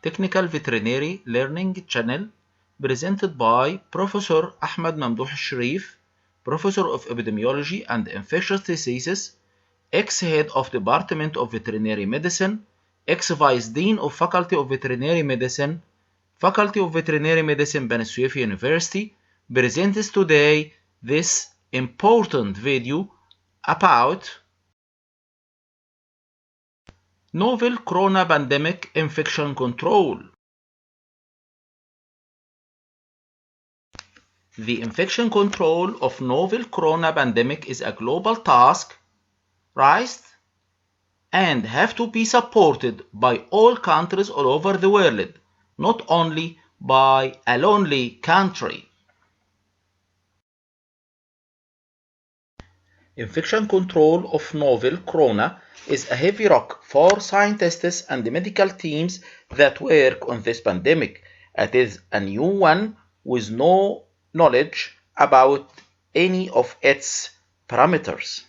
Technical Veterinary Learning Channel, presented by Professor Ahmed Mamdouh El-Sherif, Professor of Epidemiology and Infectious Diseases, ex-Head of Department of Veterinary Medicine, ex-Vice Dean of Faculty of Veterinary Medicine, Faculty of Veterinary Medicine, Bani Suef University, presents today this important video about novel corona pandemic infection control. The infection control of novel corona pandemic is a global task, right? And have to be supported by all countries all over the world, not only by a lonely country. Infection control of novel corona is a heavy rock for scientists and medical teams that work on this pandemic. It is a new one with no knowledge about any of its parameters.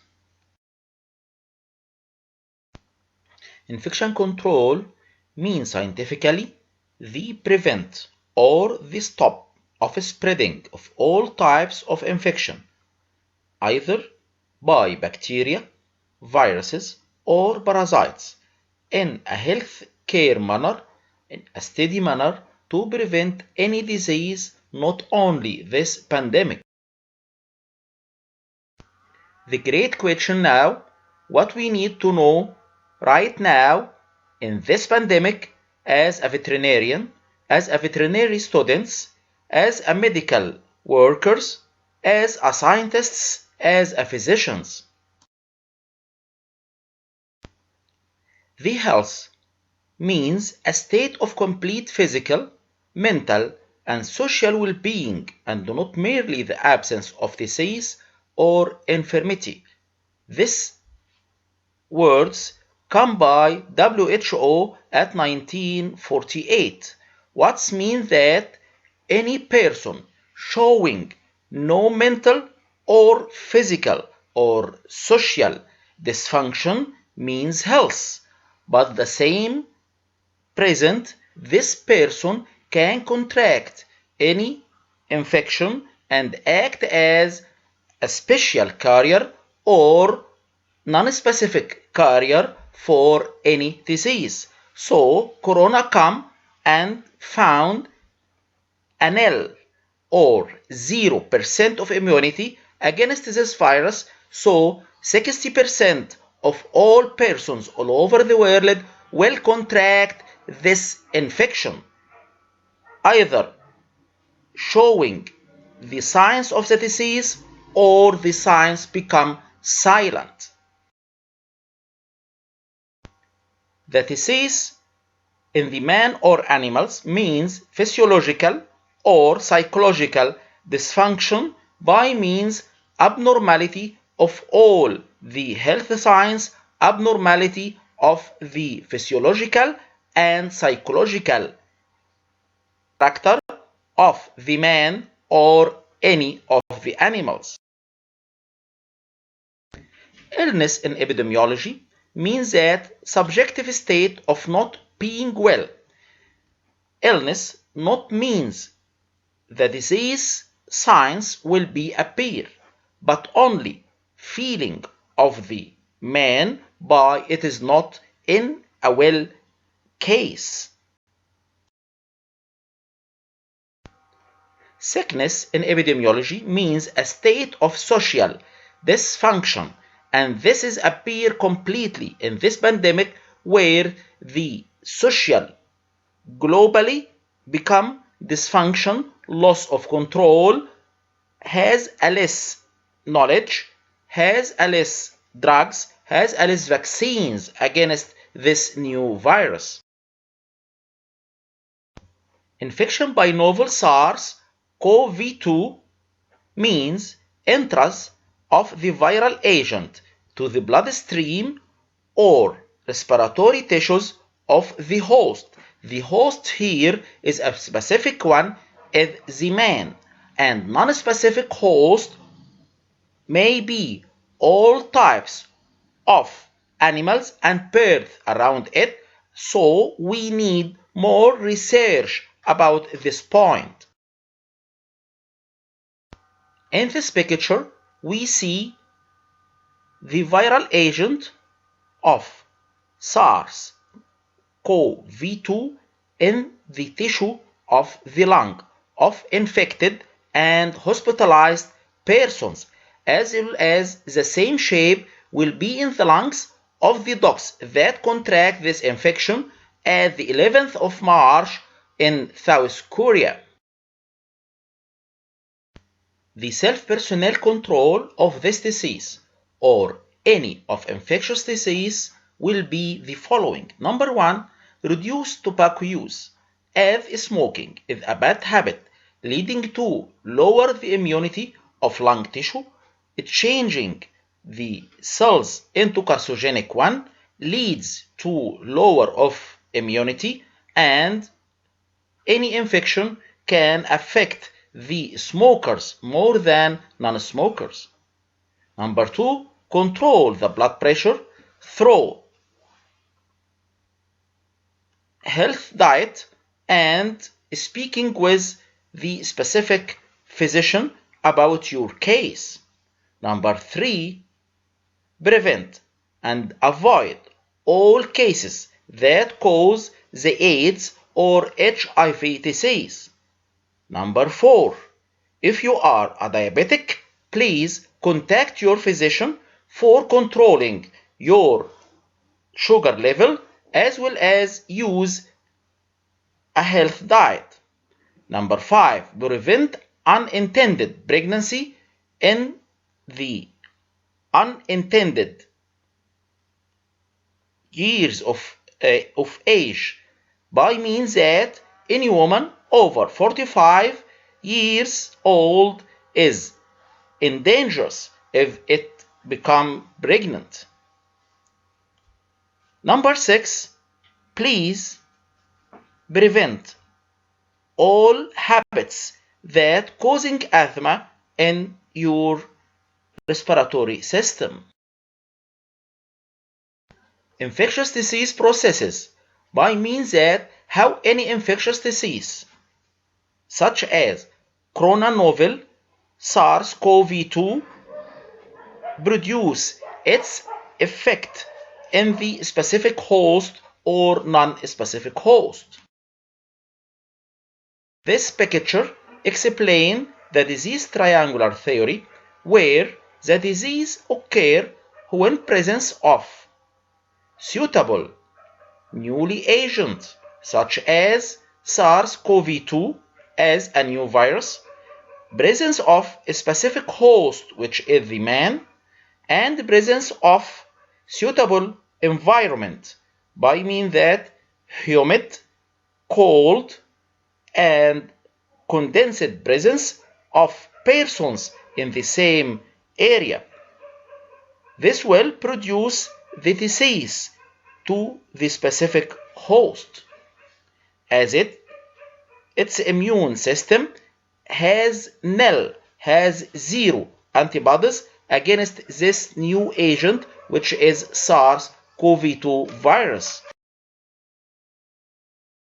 Infection control means scientifically the prevent or the stop of spreading of all types of infection, either by bacteria, viruses, or parasites, in a health care manner, in a steady manner, to prevent any disease, not only this pandemic. The great question now, what we need to know right now in this pandemic as a veterinarian, as a veterinary students, as a medical workers, as a scientists, as a physicians. The health means a state of complete physical, mental, and social well-being, and not merely the absence of disease or infirmity. These words come by WHO at 1948, what means that any person showing no mental or physical or social dysfunction means health, but the same present this person can contract any infection and act as a special carrier or non-specific carrier for any disease. So corona come and found a nil or 0% of immunity against this virus, so 60% of all persons all over the world will contract this infection, either showing the signs of the disease or the signs become silent. The disease in the man or animals means physiological or psychological dysfunction by means abnormality of all the health signs, abnormality of the physiological and psychological character of the man or any of the animals. Illness in epidemiology means that subjective state of not being well. Illness not means the disease signs will be appear, but only feeling of the man by it is not in a well case. Sickness in epidemiology means a state of social dysfunction, and this is appear completely in this pandemic where the social globally become dysfunction, loss of control, has a less knowledge, has a less drugs, has a less vaccines against this new virus. Infection by novel SARS-CoV-2 means entrance of the viral agent to the bloodstream or respiratory tissues of the host. The host here is a specific one, is the man, and non-specific host may be all types of animals and birds around it. So we need more research about this point. In this picture, we see the viral agent of SARS-CoV-2 in the tissue of the lung of infected and hospitalized persons, as well as the same shape will be in the lungs of the dogs that contract this infection at the 11th of March in South Korea. The self-personnel control of this disease or any of infectious disease will be the following. Number 1, reduce tobacco use, as smoking is a bad habit leading to lower the immunity of lung tissue, changing the cells into carcinogenic one leads to lower of immunity, and any infection can affect the smokers more than non-smokers. Number 2, control the blood pressure through health diet and speaking with the specific physician about your case. Number 3, prevent and avoid all cases that cause the AIDS or HIV disease. Number 4, if you are a diabetic, please contact your physician for controlling your sugar level as well as use a health diet. Number 5, prevent unintended pregnancy in the unintended years of age by means that any woman over 45 years old is in danger if it become pregnant. Number 6, please prevent all habits that causing asthma in your respiratory system. Infectious disease processes by means that how any infectious disease such as coronavirus SARS-CoV-2 produce its effect in the specific host or non-specific host. This picture explains the disease triangular theory, where the disease occurs when presence of suitable newly agent such as SARS-CoV-2 as a new virus, presence of a specific host which is the man, and presence of suitable environment by means that humid, cold, and condensed presence of persons in the same area. This will produce the disease to the specific host, as its immune system has zero antibodies against this new agent, which is SARS-CoV-2 virus.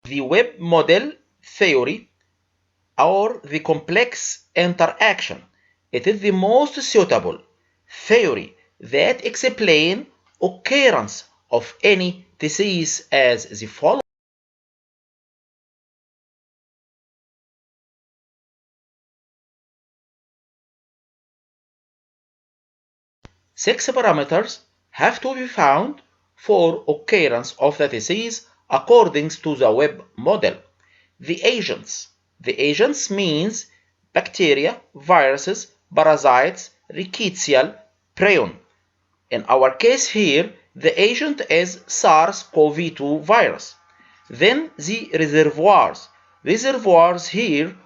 The web model theory or the complex interaction, it is the most suitable theory that explains occurrence of any disease as the following. Six parameters have to be found for occurrence of the disease according to the web model. The agents. The agents means bacteria, viruses, parasites, rickettsial, prion. In our case here, the agent is SARS-CoV-2 virus. Then the reservoirs. Reservoirs here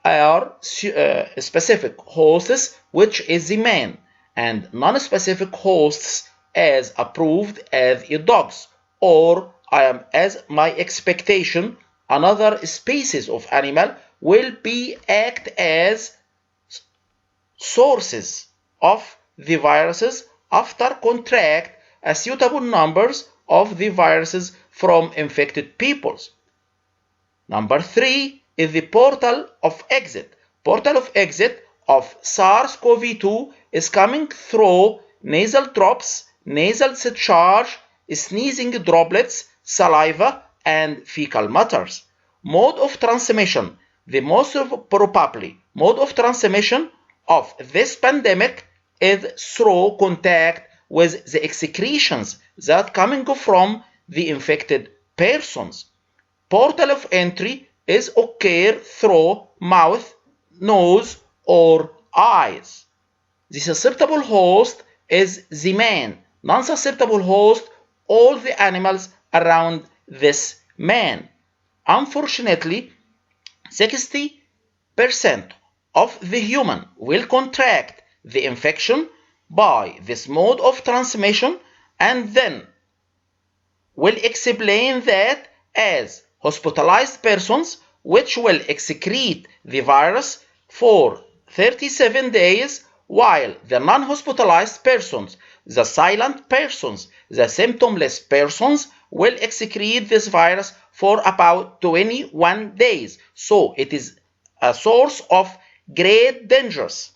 are specific hosts, which is the man, and non-specific hosts as approved as dogs, or as my expectation, another species of animal will be act as sources of the viruses after contract a suitable numbers of the viruses from infected peoples. Number 3 is the portal of exit. Portal of exit of SARS-CoV-2 is coming through nasal drops, nasal discharge, sneezing droplets, saliva, and fecal matters. Mode of transmission. The most probably mode of transmission of this pandemic is through contact with the excretions that coming from the infected persons. Portal of entry is occur through mouth, nose, or eyes. The susceptible host is the man. Non-susceptible host, all the animals around this man. Unfortunately, 60% of the human will contract the infection by this mode of transmission, and then will explain that as hospitalized persons, which will excrete the virus for 37 days, while the non-hospitalized persons, the silent persons, the symptomless persons will excrete this virus for about 21 days. So it is a source of great dangers.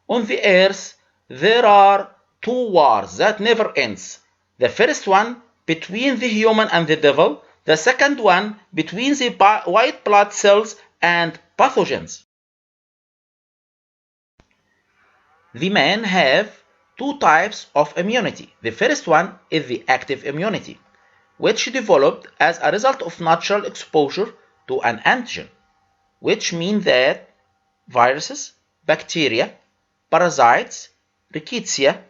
On the earth, there are two wars that never ends. The first one between the human and the devil. The second one between the white blood cells and pathogens. The men have two types of immunity. The first one is the active immunity, which developed as a result of natural exposure to an antigen, which means that viruses, bacteria, parasites, rickettsia,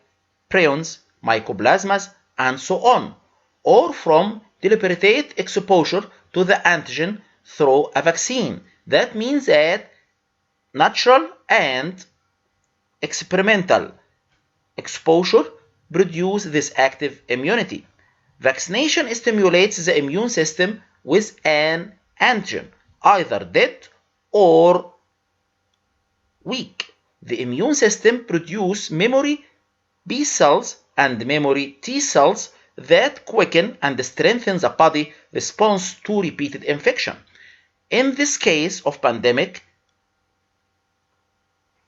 prions, mycoplasmas, and so on, or from deliberate exposure to the antigen through a vaccine. That means that natural and experimental exposure produce this active immunity. Vaccination stimulates the immune system with an antigen, either dead or weak. The immune system produces memory B cells and memory T cells that quicken and strengthen the body response to repeated infection. In this case of pandemic,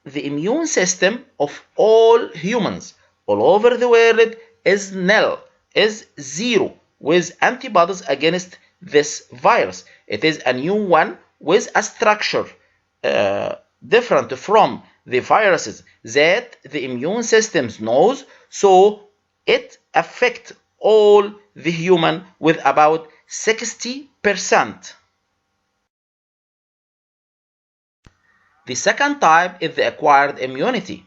the immune system of all humans all over the world is nil, is zero, with antibodies against this virus. It is a new one with a structure different from the viruses that the immune system knows, so it affects all the human with about 60%. The second type is the acquired immunity.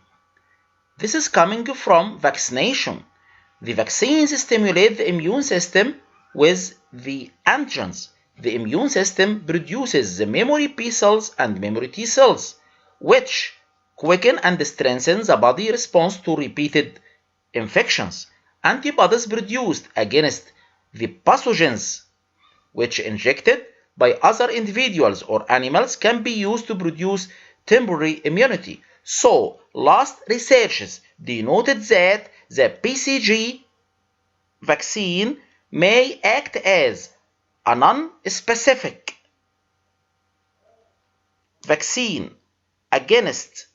This is coming from vaccination. The vaccines stimulate the immune system with the antigens. The immune system produces the memory B cells and memory T cells, which quicken and strengthen the body response to repeated infections. Antibodies produced against the pathogens, which injected by other individuals or animals, can be used to produce temporary immunity. So, last researches denoted that the BCG vaccine may act as a non-specific vaccine against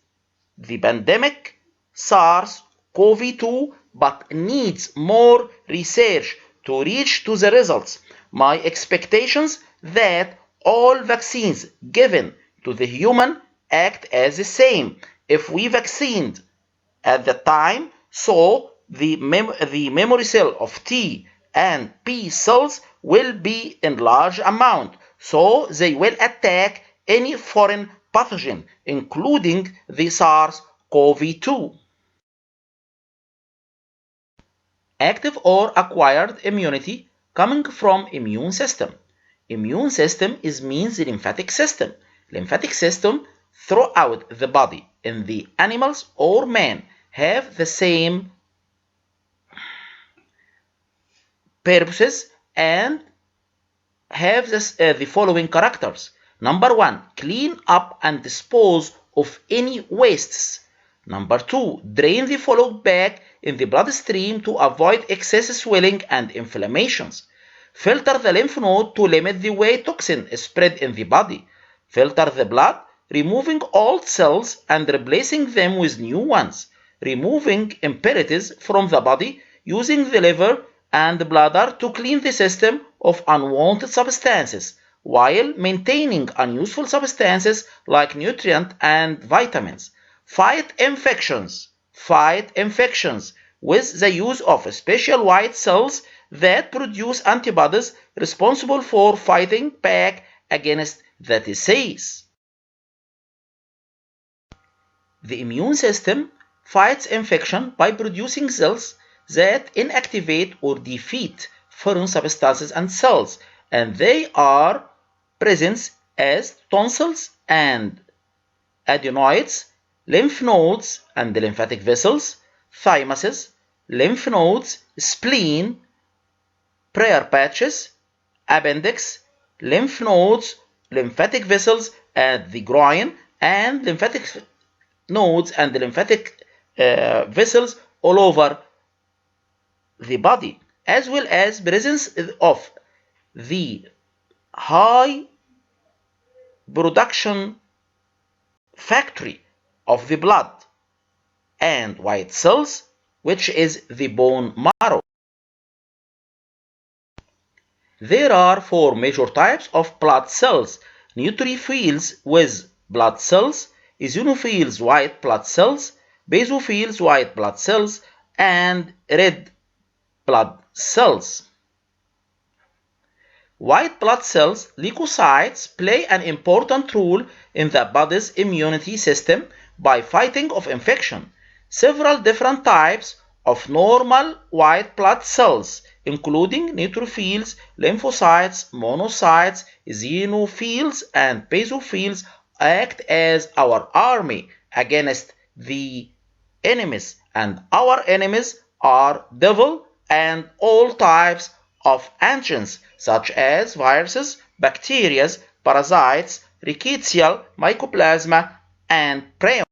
the pandemic SARS-CoV-2, but needs more research to reach to the results. My expectations that all vaccines given to the human act as the same. If we vaccinated at the time, so the memory cell of T and B cells will be in large amount, so they will attack any foreign pathogen, including the SARS-CoV-2. Active or acquired immunity coming from immune system. Immune system means the lymphatic system. Lymphatic system throughout the body in the animals or man have the same purposes and have the following characters. Number 1, clean up and dispose of any wastes. Number 2, drain the fluid back in the bloodstream to avoid excess swelling and inflammations. Filter the lymph node to limit the way toxin is spread in the body. Filter the blood, removing old cells and replacing them with new ones. Removing impurities from the body using the liver and bladder to clean the system of unwanted substances, while maintaining unuseful substances like nutrients and vitamins. Fight infections with the use of special white cells that produce antibodies responsible for fighting back against the disease. The immune system fights infection by producing cells that inactivate or defeat foreign substances and cells, and they are present as tonsils and adenoids, lymph nodes and lymphatic vessels, thymuses, lymph nodes, spleen, prayer patches, appendix, lymph nodes, lymphatic vessels at the groin, and lymphatic nodes and the lymphatic vessels all over the body, as well as presence of the high production factory of the blood and white cells, which is the bone marrow. There are 4 major types of blood cells: neutrophils with blood cells, eosinophils white blood cells, basophils white blood cells, and red blood cells. White blood cells, leukocytes, play an important role in the body's immunity system by fighting off infection. Several different types of normal white blood cells, including neutrophils, lymphocytes, monocytes, eosinophils, and basophils, act as our army against the enemies, and our enemies are devil and all types of antigens such as viruses, bacteria, parasites, rickettsial, mycoplasma, and prions.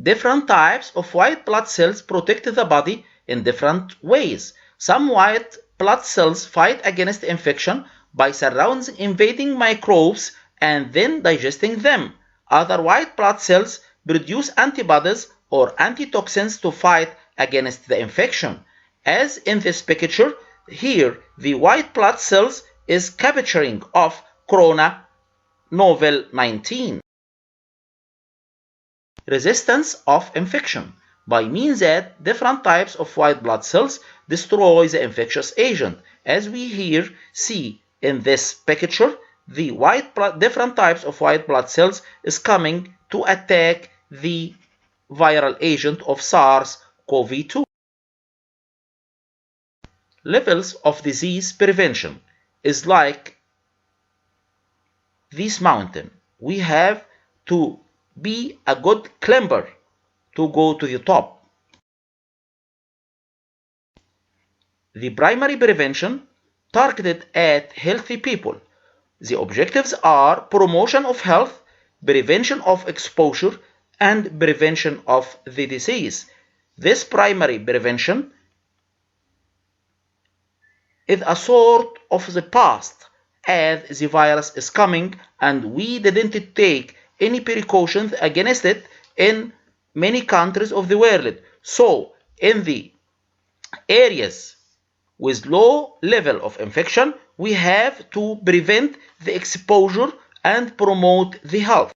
Different types of white blood cells protect the body in different ways. Some white blood cells fight against infection by surrounding invading microbes and then digesting them. Other white blood cells produce antibodies or antitoxins to fight against the infection. As in this picture, here the white blood cells is capturing of corona novel 19. Resistance of infection, by means that different types of white blood cells destroy the infectious agent. As we here see in this picture, the different types of white blood cells is coming to attack the viral agent of SARS-CoV-2. Levels of disease prevention is like this mountain. We have to be a good climber to go to the top. The primary prevention targeted at healthy people. The objectives are promotion of health, prevention of exposure, and prevention of the disease. This primary prevention is a sort of the past, as the virus is coming and we didn't take any precautions against it in many countries of the world. So in the areas with low level of infection, we have to prevent the exposure and promote the health.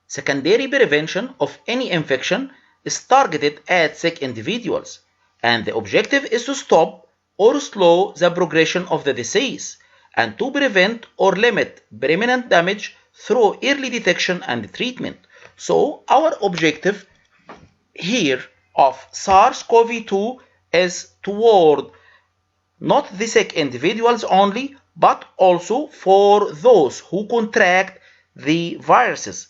Secondary prevention of any infection is targeted at sick individuals, and the objective is to stop or slow the progression of the disease and to prevent or limit permanent damage through early detection and treatment. So our objective here of SARS-CoV-2 is toward not the sick individuals only, but also for those who contract the viruses.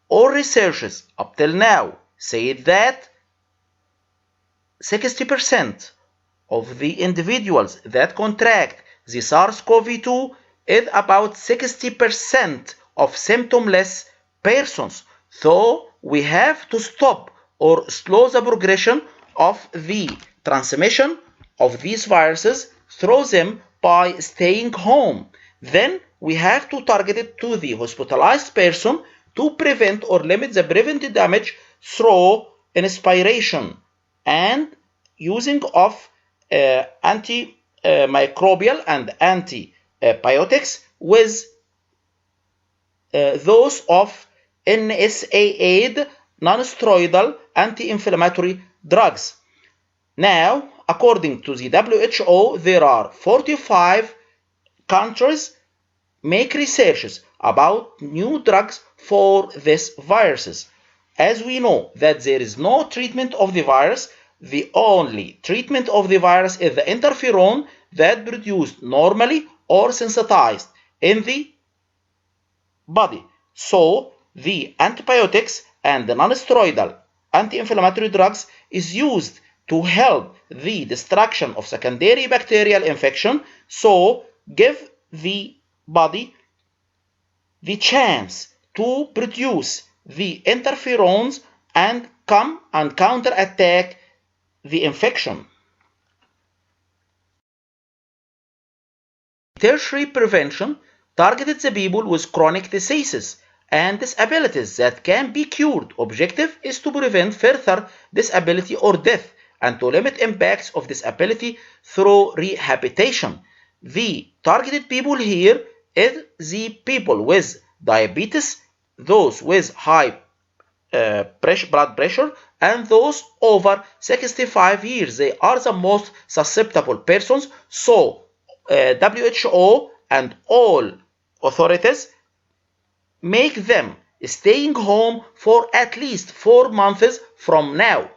All researchers up till now say that 60% of the individuals that contract the SARS-CoV-2 is about 60% of symptomless persons. So we have to stop or slow the progression of the transmission of these viruses through them by staying home. Then we have to target it to the hospitalized person to prevent or limit the preventive damage through inspiration and using of antimicrobial and antibiotics with those of NSAID, non-steroidal anti-inflammatory drugs. Now, according to the WHO, there are 45 countries make researches about new drugs for these viruses. As we know that there is no treatment of the virus, the only treatment of the virus is the interferon that produced normally or sensitized in the body. So the antibiotics and the non-steroidal anti-inflammatory drugs is used to help the destruction of secondary bacterial infection, so give the body the chance to produce the interferons and come and counterattack the infection. Tertiary prevention targeted the people with chronic diseases and disabilities that can be cured. Objective is to prevent further disability or death and to limit impacts of disability through rehabilitation. The targeted people here is the people with diabetes, those with high blood pressure, and those over 65 years. They are the most susceptible persons. So WHO and all authorities make them staying home for at least 4 months from now.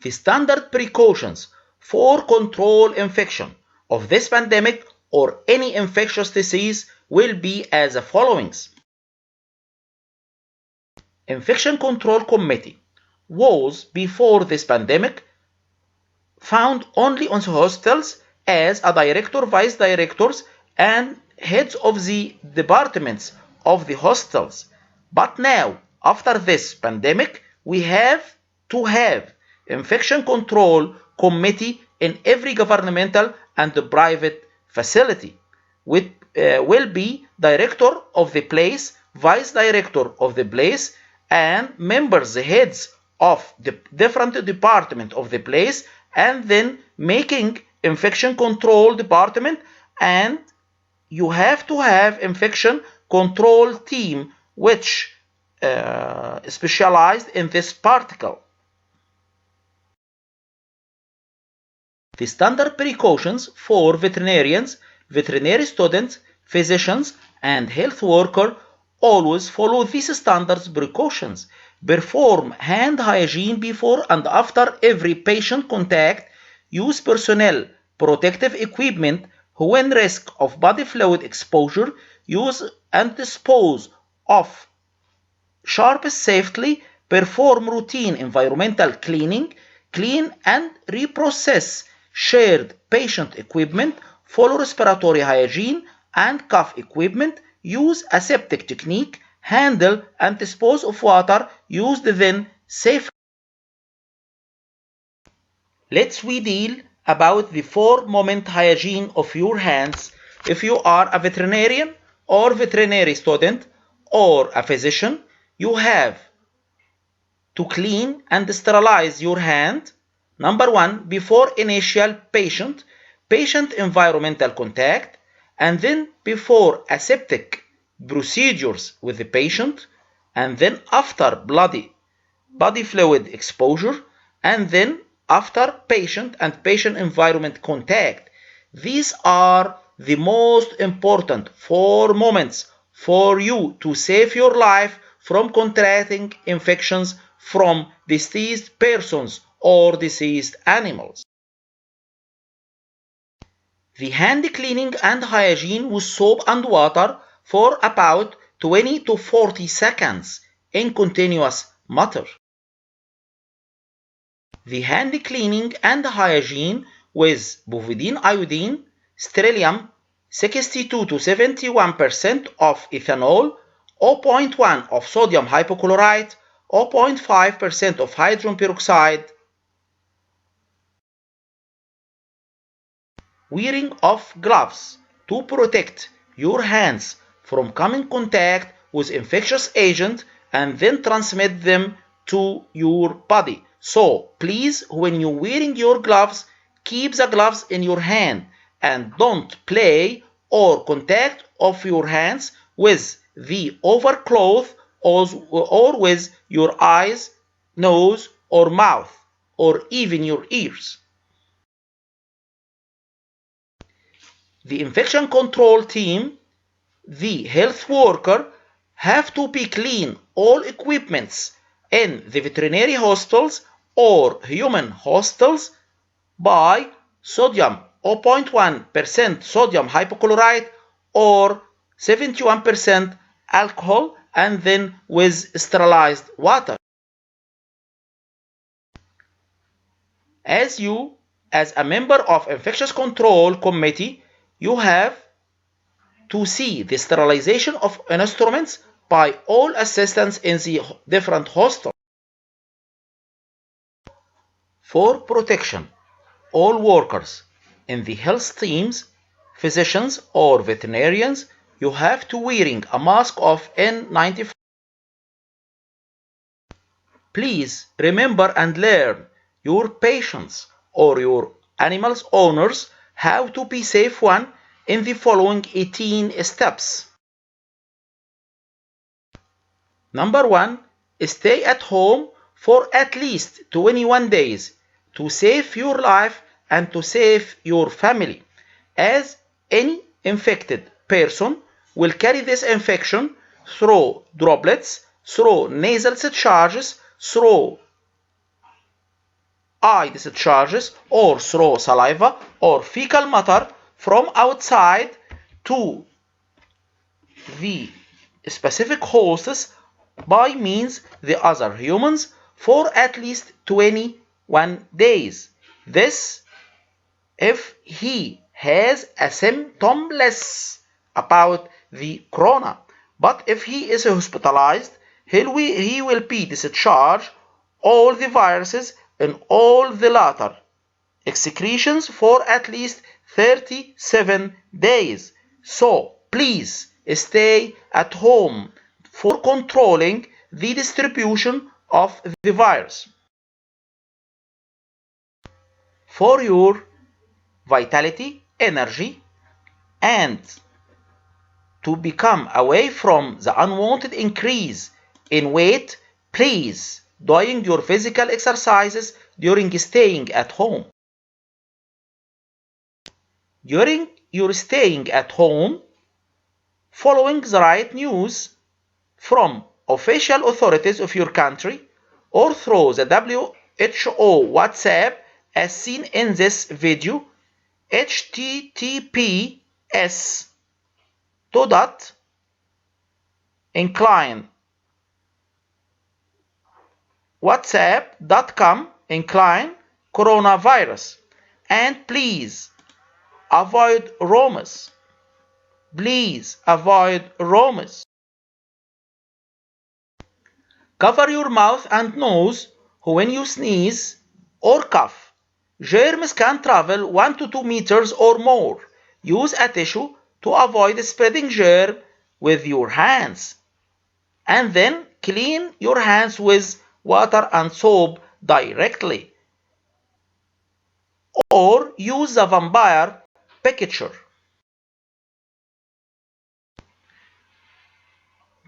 The standard precautions for control infection of this pandemic or any infectious disease will be as the following. Infection Control Committee was, before this pandemic, found only on hospitals as a director, vice directors, and heads of the departments of the hospitals. But now, after this pandemic, we have to have Infection Control Committee in every governmental and private facility, which will be director of the place, vice director of the place, and members, the heads of the different department of the place, and then making infection control department, and you have to have infection control team which specialized in this particle. The standard precautions for veterinarians, veterinary students, physicians, and health workers always follow these standards precautions. Perform hand hygiene before and after every patient contact. Use personnel protective equipment when risk of body fluid exposure. Use and dispose of sharps safely. Perform routine environmental cleaning. Clean and reprocess shared patient equipment. Follow respiratory hygiene and cough equipment. Use aseptic technique. Handle and dispose of water used then safely. Let's deal about the 4-moment hygiene of your hands. If you are a veterinarian or veterinary student or a physician, you have to clean and sterilize your hand. Number 1, before initial patient environmental contact, and then before aseptic procedures with the patient, and then after body fluid exposure, and then after patient and patient environment contact. These are the most important 4 moments for you to save your life from contracting infections from deceased persons or deceased animals. The hand cleaning and hygiene with soap and water for about 20 to 40 seconds in continuous manner. The hand cleaning and hygiene with bovidine iodine, sterilium, 62 to 71% of ethanol, 0.1 of sodium hypochlorite, 0.5% of hydrogen peroxide. Wearing of gloves to protect your hands from coming contact with infectious agent and then transmit them to your body. So please, when you're wearing your gloves, keep the gloves in your hand and don't play or contact of your hands with the overcloth or with your eyes, nose or mouth or even your ears. The infection control team, the health worker, have to be clean all equipments in the veterinary hospitals or human hospitals by sodium 0.1% sodium hypochlorite or 71% alcohol and then with sterilized water. As a member of infectious control committee, you have to see the sterilization of instruments by all assistants in the different hospitals. For protection, all workers in the health teams, physicians or veterinarians, you have to wearing a mask of N95. Please remember and learn your patients or your animals owners how to be safe one in the following 18 steps. Number 1, stay at home for at least 21 days to save your life and to save your family, as any infected person will carry this infection through droplets, through nasal discharges, through eye discharges, or through saliva or fecal matter from outside to the specific hosts by means the other humans for at least 21 days. This if he has a symptomless about the corona, but if he is hospitalized, he will be discharged all the viruses in all the latter excretions for at least 37 days. So please stay at home for controlling the distribution of the virus. For your vitality, energy, and to become away from the unwanted increase in weight, please doing your physical exercises during staying at home. During your staying at home, following the right news from official authorities of your country or through the WHO WhatsApp as seen in this video, https whatsapp.com coronavirus, and please avoid rumors. Please avoid rumors. Cover your mouth and nose when you sneeze or cough. Germs can travel 1 to 2 meters or more. Use a tissue to avoid spreading germ with your hands. And then clean your hands with water and soap directly. Or use the vampire picture.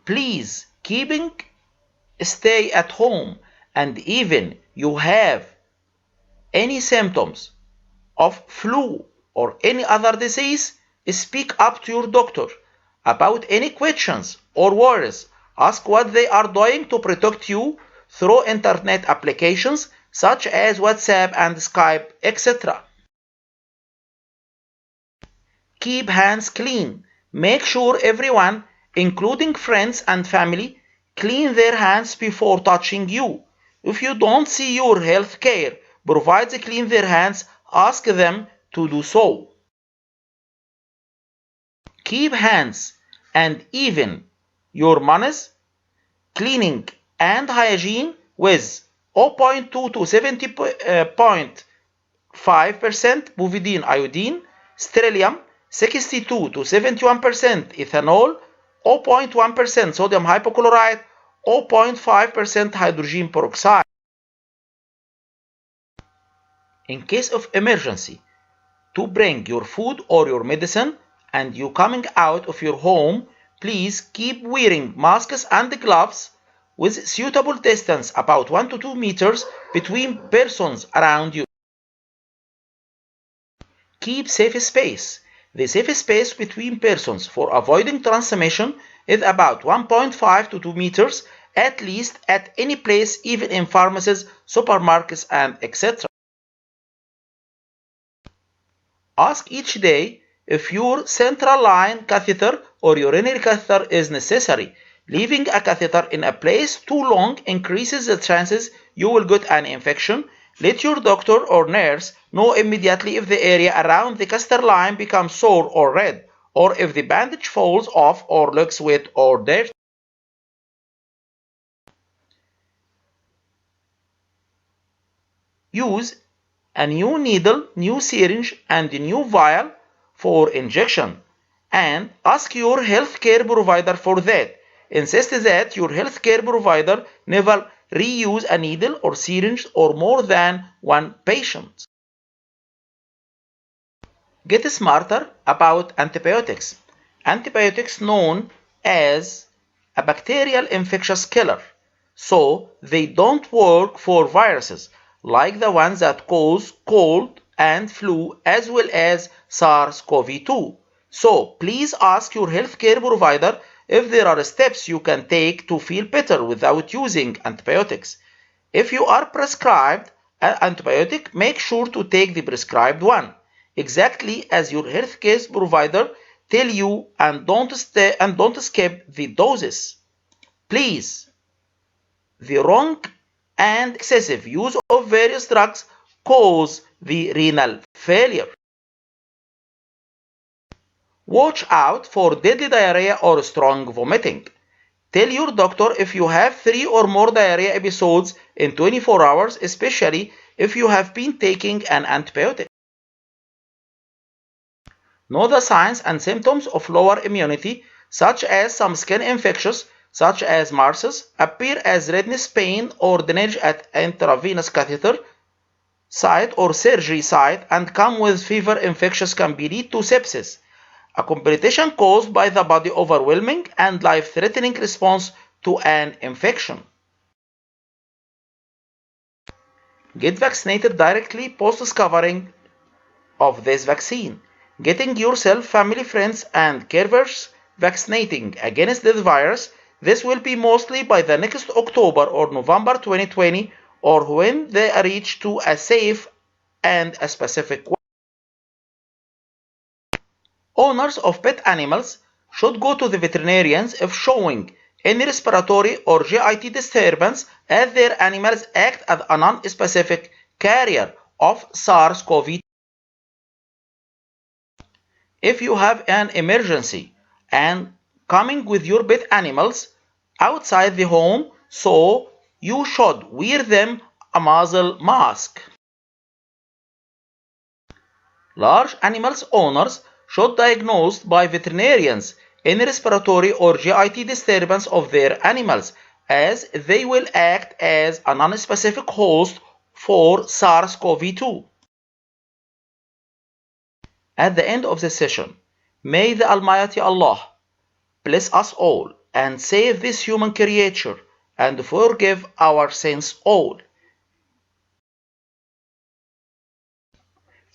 Please stay at home, and even you have any symptoms of flu or any other disease, speak up to your doctor about any questions or worries. Ask what they are doing to protect you through internet applications such as WhatsApp and Skype, etc. Keep hands clean. Make sure everyone, including friends and family, clean their hands before touching you. If you don't see your health care provides clean their hands, ask them to do so. Keep hands and even your manners, cleaning and hygiene with 0.2 to 70.5% povidone iodine, sterilium, 62 to 71% ethanol, 0.1% sodium hypochlorite, 0.5% hydrogen peroxide. In case of emergency, to bring your food or your medicine and you coming out of your home, please keep wearing masks and gloves with suitable distance about 1 to 2 meters between persons around you. Keep safe space. The safe space between persons for avoiding transmission is about 1.5 to 2 meters at least at any place, even in pharmacies, supermarkets, and etc. Ask each day if your central line catheter or urinary catheter is necessary. Leaving a catheter in a place too long increases the chances you will get an infection. Let your doctor or nurse know immediately if the area around the catheter line becomes sore or red, or if the bandage falls off or looks wet or dirty. Use a new needle, new syringe, and a new vial for injection, and ask your healthcare provider for that. Insist that your healthcare provider never reuse a needle or syringe or more than one patient. Get smarter about antibiotics. Antibiotics known as a bacterial infectious killer, so they don't work for viruses like the ones that cause cold and flu as well as SARS-CoV-2. So please ask your healthcare provider if there are steps you can take to feel better without using antibiotics. If you are prescribed an antibiotic, make sure to take the prescribed one, exactly as your healthcare provider tell you, and don't skip the doses. Please, the wrong and excessive use of various drugs cause the renal failure. Watch out for deadly diarrhea or strong vomiting. Tell your doctor if you have 3 or more diarrhea episodes in 24 hours, especially if you have been taking an antibiotic. Know the signs and symptoms of lower immunity, such as some skin infections, such as MRSAs, appear as redness, pain, or drainage at intravenous catheter site or surgery site, and come with fever. Infections can lead to sepsis, a complication caused by the body overwhelming and life-threatening response to an infection. Get vaccinated directly post-discovering of this vaccine. Getting yourself, family, friends, and caregivers vaccinating against this virus. This will be mostly by the next October or November 2020, or when they reach to a safe and a specific way. Owners of pet animals should go to the veterinarians if showing any respiratory or GIT disturbance, as their animals act as a non-specific carrier of SARS-CoV-2. If you have an emergency and coming with your pet animals outside the home, so you should wear them a muzzle mask. Large animals owners should diagnose by veterinarians any respiratory or GIT disturbance of their animals, as they will act as a non-specific host for SARS-CoV-2. At the end of the session, may the Almighty Allah bless us all and save this human creature and forgive our sins all.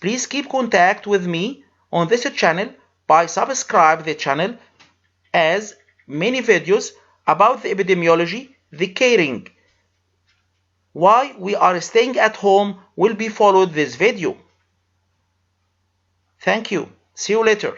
Please keep contact with me on this channel by subscribe the channel, as many videos about the epidemiology, the caring, why we are staying at home will be followed this video. Thank you. See you later.